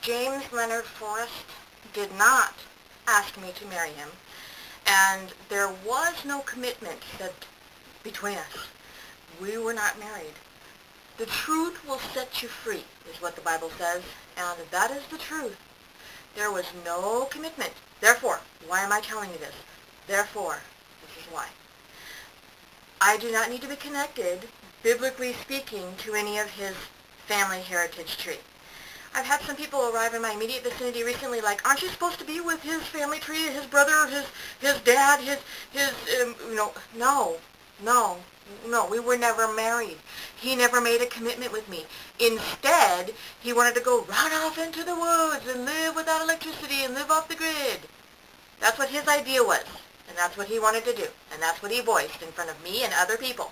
James Leonard Forrest did not ask me to marry him, and there was no commitment that between us. We were not married. The truth will set you free, is what the Bible says, and that is the truth. There was no commitment. Therefore, why am I telling you this? Therefore, this is why. I do not need to be connected, biblically speaking, to any of his family heritage tree. I've had some people arrive in my immediate vicinity recently like, aren't you supposed to be with his family tree, his brother, his dad, no, we were never married. He never made a commitment with me. Instead, he wanted to go run off into the woods and live without electricity and live off the grid. That's what his idea was, and that's what he wanted to do, and that's what he voiced in front of me and other people.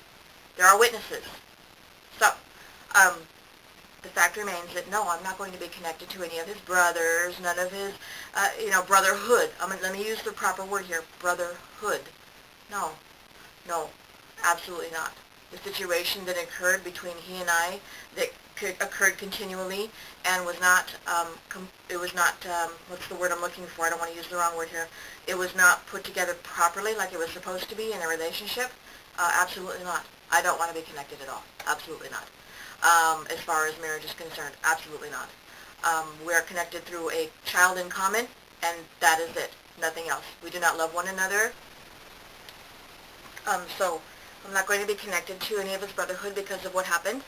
There are witnesses. So, the fact remains that no, I'm not going to be connected to any of his brothers, none of his, brotherhood. Let me use the proper word here, brotherhood. No, absolutely not. The situation that occurred between he and I that occurred continually and was not, what's the word I'm looking for? I don't want to use the wrong word here. It was not put together properly like it was supposed to be in a relationship. Absolutely not. I don't want to be connected at all. Absolutely not. As far as marriage is concerned, absolutely not. We are connected through a child in common, and that is it. Nothing else. We do not love one another. So I'm not going to be connected to any of his brotherhood because of what happened.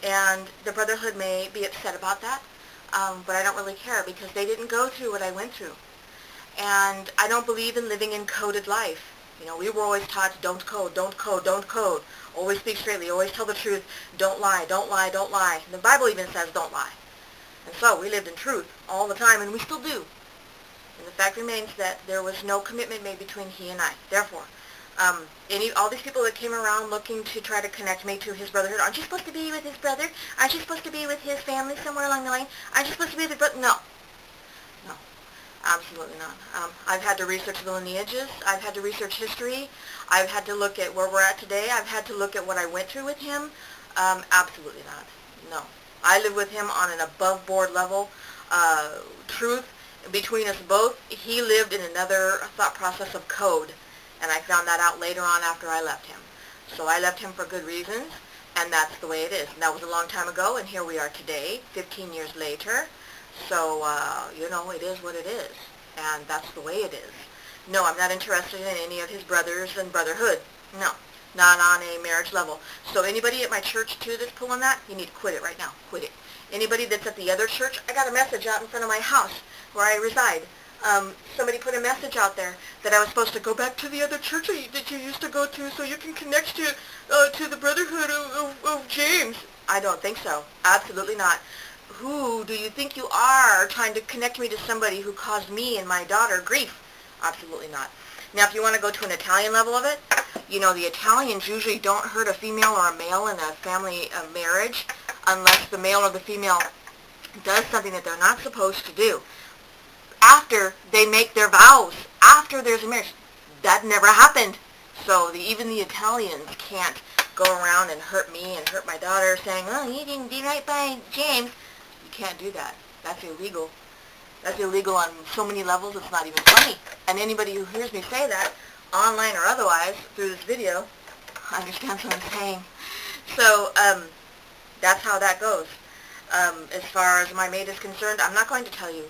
And the brotherhood may be upset about that, but I don't really care because they didn't go through what I went through. And I don't believe in living in coded life. We were always taught, don't code, don't code, don't code. Always speak straightly, always tell the truth, don't lie, don't lie, don't lie. The Bible even says don't lie. And so we lived in truth all the time, and we still do. And the fact remains that there was no commitment made between he and I. Therefore, all these people that came around looking to try to connect me to his brotherhood, aren't you supposed to be with his brother? Aren't you supposed to be with his family somewhere along the line? Aren't you supposed to be with his brother? No. Absolutely not. I've had to research the lineages. I've had to research history. I've had to look at where we're at today. I've had to look at what I went through with him. Absolutely not. No. I live with him on an above-board level. Truth between us both, he lived in another thought process of code, and I found that out later on after I left him. So I left him for good reasons, and that's the way it is. And that was a long time ago, and here we are today, 15 years later. So, it is what it is, and that's the way it is. No, I'm not interested in any of his brothers and brotherhood. No, not on a marriage level. So anybody at my church, too, that's pulling that, you need to quit it right now. Quit it. Anybody that's at the other church, I got a message out in front of my house where I reside. Somebody put a message out there that I was supposed to go back to the other church that you used to go to so you can connect to the brotherhood of James. I don't think so. Absolutely not. Who do you think you are trying to connect me to somebody who caused me and my daughter grief? Absolutely not. Now, if you want to go to an Italian level of it, the Italians usually don't hurt a female or a male in a family marriage unless the male or the female does something that they're not supposed to do. After they make their vows, after there's a marriage, that never happened. So even the Italians can't go around and hurt me and hurt my daughter saying, oh, you didn't do right by James. Can't do that. That's illegal. That's illegal on so many levels it's not even funny. And anybody who hears me say that, online or otherwise, through this video, understands what I'm saying. So, that's how that goes. As far as my mate is concerned, I'm not going to tell you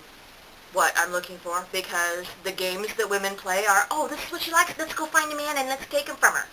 what I'm looking for because the games that women play are, oh, this is what she likes, let's go find a man and let's take him from her.